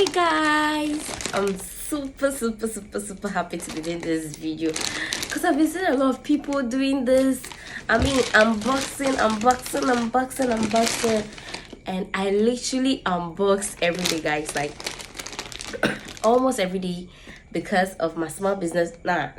Hi guys, I'm super happy to be doing this video because I've been seeing a lot of people doing this. I mean, unboxing, and I literally unbox every day, guys, like almost every day, because of my small business. That's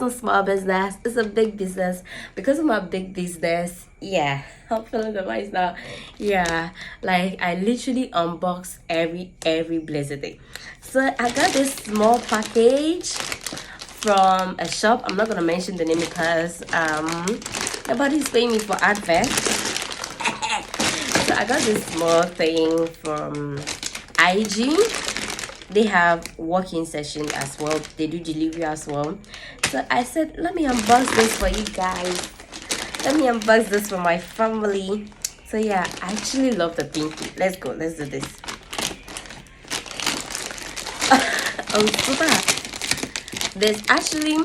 not small business, it's a big business. Because of my big business, yeah, I'm feeling the vibes now. Yeah, like I literally unbox every blessed day. So I got this small package from a shop. I'm not gonna mention the name because nobody's paying me for advert. So I got this small thing from IG. They have walk-in session as well. They do delivery as well. So I said, let me unbox this for you guys. Let me unbox this for my family. So yeah, I actually love the pinky. Let's go. Let's do this. Oh, super. There's actually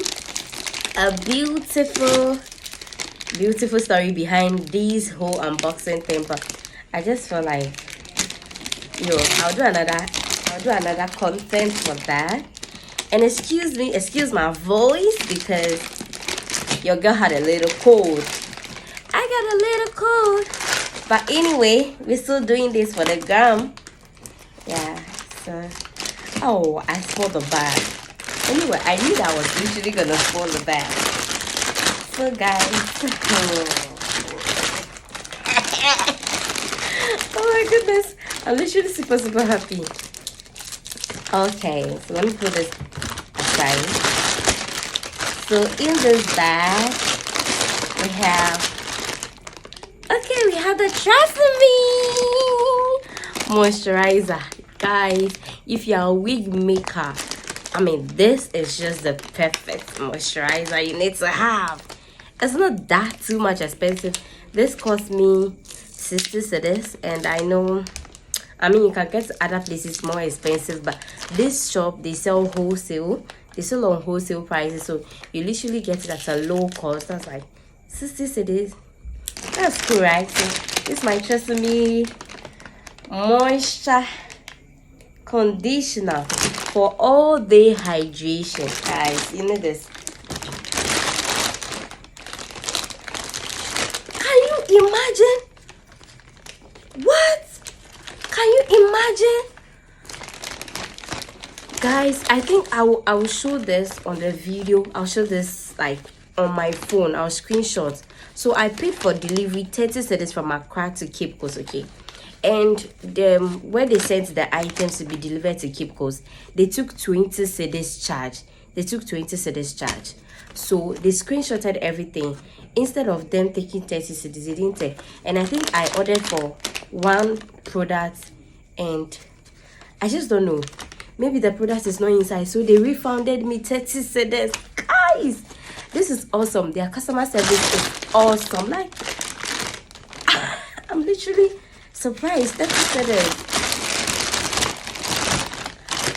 a beautiful story behind this whole unboxing thing, but I just feel like, I'll do another content for that. And excuse my voice, because your girl had a little cold. I got a little cold, but anyway, we're still doing this for the gram. Yeah. So, oh, I spoiled the bag. Anyway, I knew that I was literally gonna spoil the bag. So guys, oh my goodness, I'm literally super happy. Okay, so let me put this aside. So in this bag, we have the Tresemme moisturizer. Guys, if you're a wig maker, I mean, this is just the perfect moisturizer you need to have. It's not that too much expensive. This cost me 60 cedis, and I know, I mean, you can get other places more expensive, but this shop, they sell wholesale. They sell on wholesale prices, so you literally get it at a low cost. That's like 60 cedis. That's cool, right? So this is my Tresemme moisture conditioner for all day hydration, guys. You know this. Can you imagine? What? Can you imagine? Guys, I think I will show this on the video. I'll show this like on my phone. I'll screenshot. So I paid for delivery 30 cedis from Accra to Cape Coast, okay? And where they sent the items to be delivered to Cape Coast, they took 20 cedis charge. So they screenshotted everything. Instead of them taking 30 cedis, they didn't take. And I think I ordered for one product, and I just don't know. Maybe the product is not inside, so they refunded me 30 cedis. Guys, this is awesome. Their customer service is awesome. Like, I'm literally surprised. 30 cedis.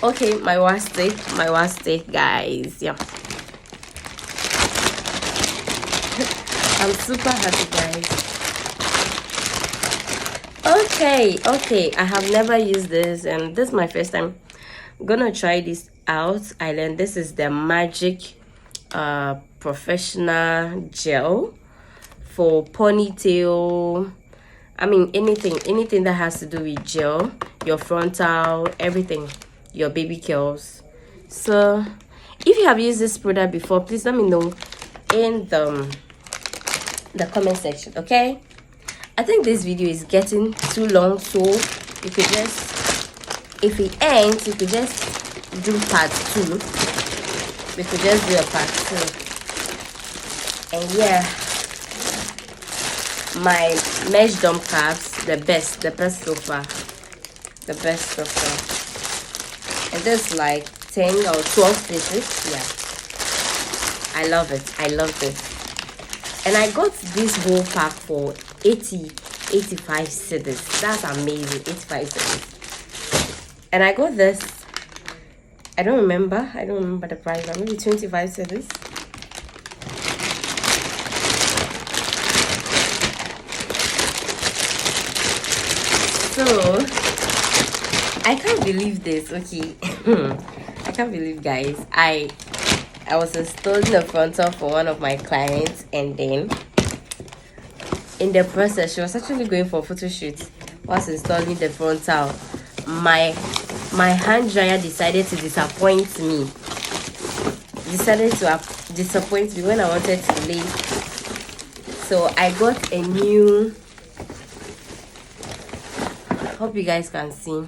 Okay, my worst day, guys. Yeah. I'm super happy, guys. Okay, I have never used this, and this is my first time. I'm gonna try this out. I learned this is the Magic professional gel for ponytail. I mean, anything that has to do with gel, your frontal, everything, your baby curls. So if you have used this product before, please let me know in the comment section, okay? I think this video is getting too long, so you could just, if it ends, you could just do part 2. We could just do a part 2. And yeah, my mesh dump caps, the best so far. And there's like 10 or 12 pieces. Yeah, I love it. And I got this whole pack for 85 cedis. That's amazing. 85 cedis. And I got this, I don't remember the price, but maybe 25 cedis. So I can't believe this. Okay. I can't believe, guys. I was installing the frontal for one of my clients, and then in the process, she was actually going for a photo shoot. Whilst installing the frontal, my hand dryer decided to disappoint me. Disappoint me when I wanted to lay. So I got a new. Hope you guys can see.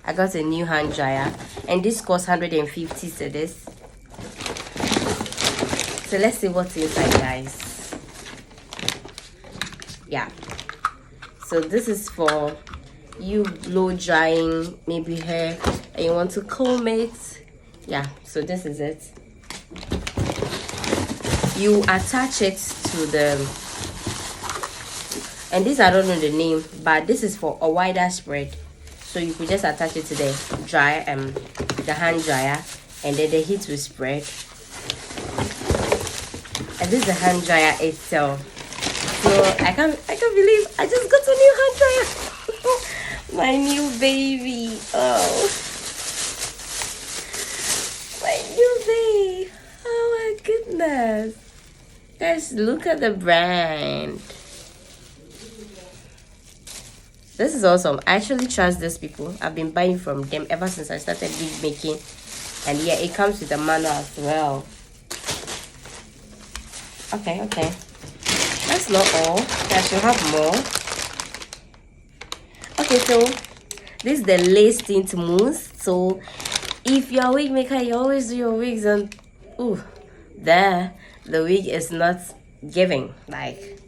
I got a new hand dryer, and this costs 150 cedis. So let's see what's inside, guys. Yeah, so this is for you blow drying maybe hair and you want to comb it. Yeah, so this is it. You attach it to the, and this I don't know the name, but this is for a wider spread, so you could just attach it to the the hand dryer, and then the heat will spread. And this is the hand dryer itself. So I can't believe I just got a new hand dryer. My new baby. Oh, my new baby. Oh my goodness, guys, look at the brand. This is awesome. I actually trust these people. I've been buying from them ever since I started wig making, and yeah, it comes with a manual as well. Okay, that's not all. I should have more. Okay, so this is the lace tint mousse. So if you're a wig maker, you always do your wigs, and the wig is not giving, like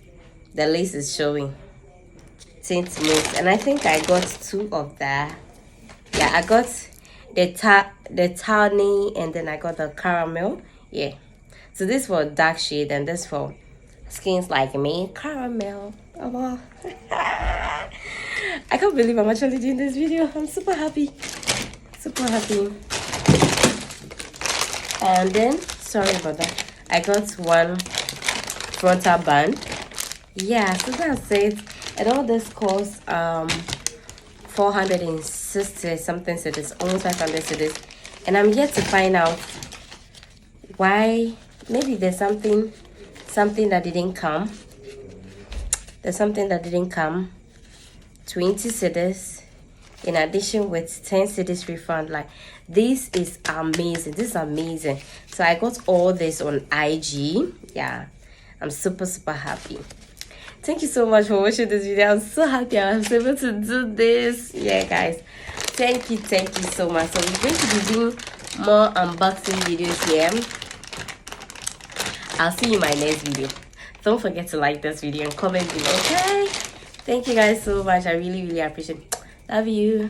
the lace is showing. Tint mousse, and I think I got 2 of that. Yeah, I got the tawny, and then I got the caramel. Yeah, so this for dark shade, and this for skins like me, caramel. Oh wow. I can't believe I'm actually doing this video. I'm super happy. And then, sorry about that, I got 1 frontal band. Yeah, so that's it. And all this costs 460 something cedis, almost 500 cedis. And I'm yet to find out why. Maybe there's something that didn't come. There's something that didn't come. 20 cedis in addition with 10 cedis refund. Like, this is amazing. This is amazing. So I got all this on IG. Yeah, I'm super happy. Thank you so much for watching this video. I'm so happy I was able to do this. Yeah, guys, thank you so much. So we're going to be doing more unboxing videos here. I'll see you in my next video. Don't forget to like this video and comment below. Okay, thank you guys so much. I really appreciate it. Love you.